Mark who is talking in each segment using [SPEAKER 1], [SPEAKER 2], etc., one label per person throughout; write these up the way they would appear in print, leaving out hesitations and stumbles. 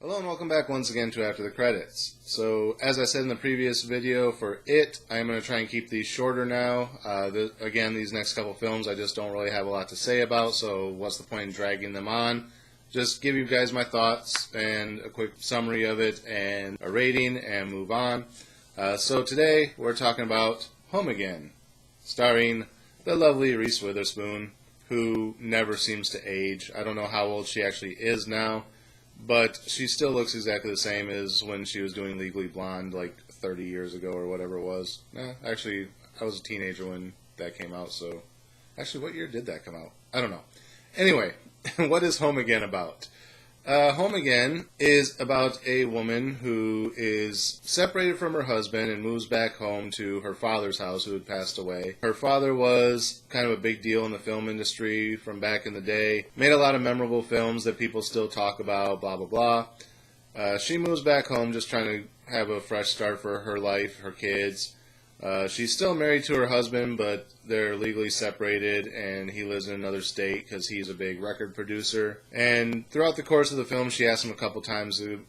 [SPEAKER 1] Hello and welcome back once again to After the Credits. So, as I said in the previous video for It, I'm going to try and keep these shorter now. Again, these next couple films I just don't really have a lot to say about, so what's the point in dragging them on? Just give you guys my thoughts and a quick summary of it and a rating and move on. So today we're talking about Home Again, starring the lovely Reese Witherspoon, who never seems to age. I don't know how old she actually is now, but she still looks exactly the same as when she was doing Legally Blonde like 30 years ago or whatever it was. Actually, I was a teenager when that came out, so... Actually, what year did that come out? I don't know. Anyway, what is Home Again about? Home Again is about a woman who is separated from her husband and moves back home to her father's house, who had passed away. Her father was kind of a big deal in the film industry from back in the day. Made a lot of memorable films that people still talk about, blah, blah, blah. She moves back home just trying to have a fresh start for her life, her kids. She's still married to her husband, but they're legally separated, and he lives in another state because he's a big record producer. And throughout the course of the film, she asks him a couple times to,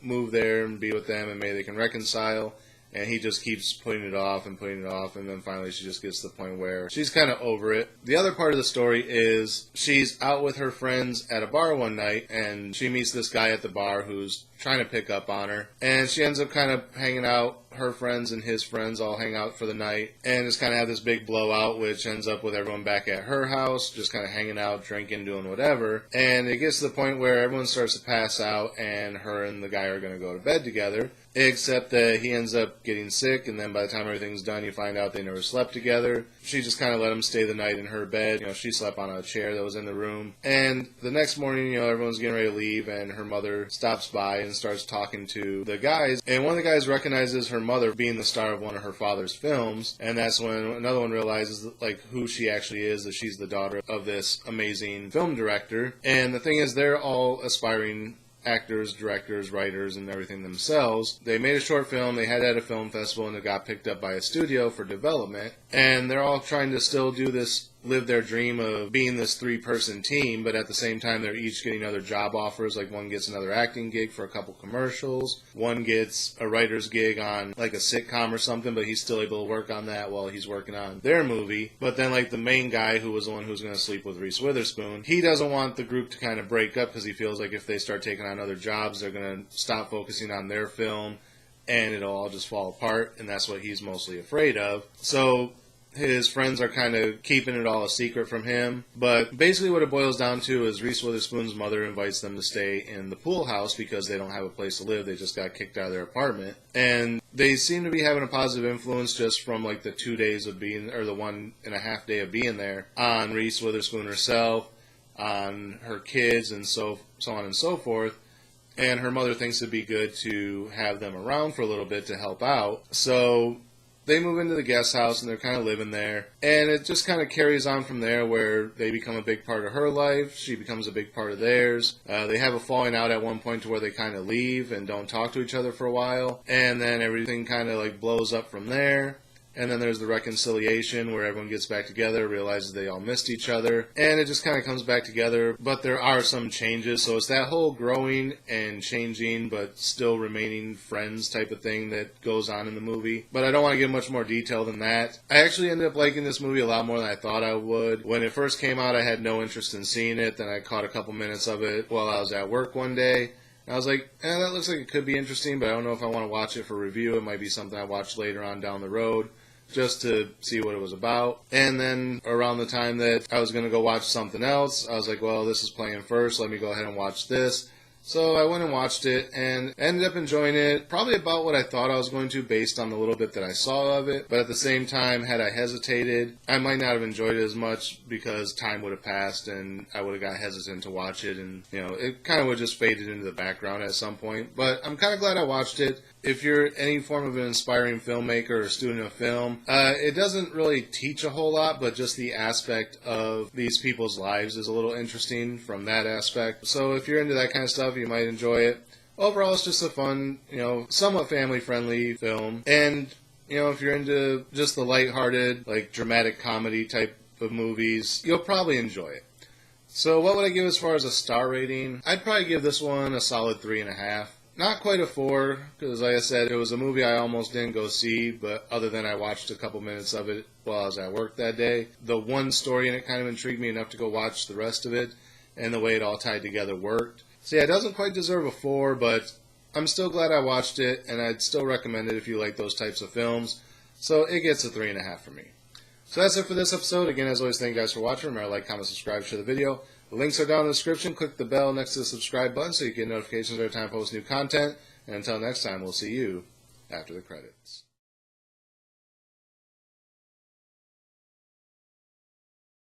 [SPEAKER 1] move there and be with them, and maybe they can reconcile. And he just keeps putting it off, and then finally she just gets to the point where she's kind of over it. The other part of the story is she's out with her friends at a bar one night, and she meets this guy at the bar who's trying to pick up on her. And she ends up kind of hanging out. Her friends and his friends all hang out for the night, and just kind of have this big blowout, which ends up with everyone back at her house, just kind of hanging out, drinking, doing whatever. And it gets to the point where everyone starts to pass out, and her and the guy are going to go to bed together, except that he ends up getting sick, and then by the time everything's done, you find out they never slept together. She just kind of let him stay the night in her bed. She slept on a chair that was in the room. And the next morning, everyone's getting ready to leave, and her mother stops by and starts talking to the guys. And one of the guys recognizes her mother being the star of one of her father's films, and that's when another one realizes who she actually is, that she's the daughter of this amazing film director. And the thing is, they're all aspiring actors, directors, writers, and everything themselves. They made a short film, they had it at a film festival, and it got picked up by a studio for development, and they're all trying to still do this, live their dream of being this three-person team, but at the same time they're each getting other job offers. Like, one gets another acting gig for a couple commercials, one gets a writer's gig on like a sitcom or something, but he's still able to work on that while he's working on their movie. But then the main guy, who was the one who's going to sleep with Reese Witherspoon, he doesn't want the group to kind of break up, because he feels like if they start taking on other jobs, they're going to stop focusing on their film and it'll all just fall apart, and that's what he's mostly afraid of. So his friends are kind of keeping it all a secret from him. But basically what it boils down to is Reese Witherspoon's mother invites them to stay in the pool house because they don't have a place to live. They just got kicked out of their apartment. And they seem to be having a positive influence just from the 2 days of being, or the 1.5 day of being there, on Reese Witherspoon herself, on her kids, and so on and so forth. And her mother thinks it'd be good to have them around for a little bit to help out. So they move into the guest house, and they're kind of living there. And it just kind of carries on from there, where they become a big part of her life. She becomes a big part of theirs. They have a falling out at one point to where they kind of leave and don't talk to each other for a while. And then everything kind of blows up from there. And then there's the reconciliation, where everyone gets back together, realizes they all missed each other, and it just kind of comes back together. But there are some changes, so it's that whole growing and changing but still remaining friends type of thing that goes on in the movie. But I don't want to give much more detail than that. I actually ended up liking this movie a lot more than I thought I would. When it first came out, I had no interest in seeing it. Then I caught a couple minutes of it while I was at work one day. And I was like, that looks like it could be interesting, but I don't know if I want to watch it for review. It might be something I watch later on down the road, just to see what it was about. And then around the time that I was going to go watch something else, I was like, well, this is playing first, let me go ahead and watch this. So I went and watched it and ended up enjoying it, probably about what I thought I was going to based on the little bit that I saw of it. But at the same time, had I hesitated, I might not have enjoyed it as much, because time would have passed and I would have got hesitant to watch it, and it kind of would have just faded into the background at some point. But I'm kind of glad I watched it. If you're any form of an inspiring filmmaker or student of film, it doesn't really teach a whole lot, but just the aspect of these people's lives is a little interesting from that aspect. So if you're into that kind of stuff, you might enjoy it. Overall, it's just a fun, somewhat family-friendly film. And, if you're into just the lighthearted, dramatic comedy type of movies, you'll probably enjoy it. So what would I give as far as a star rating? I'd probably give this one a solid 3.5. Not quite a 4, because like I said, it was a movie I almost didn't go see, but other than I watched a couple minutes of it while I was at work that day. The one story in it kind of intrigued me enough to go watch the rest of it, and the way it all tied together worked. So yeah, it doesn't quite deserve a 4, but I'm still glad I watched it, and I'd still recommend it if you like those types of films. So it gets a 3.5 for me. So that's it for this episode. Again, as always, thank you guys for watching. Remember to like, comment, subscribe, share the video. The links are down in the description. Click the bell next to the subscribe button so you get notifications every time I post new content. And until next time, we'll see you after the credits.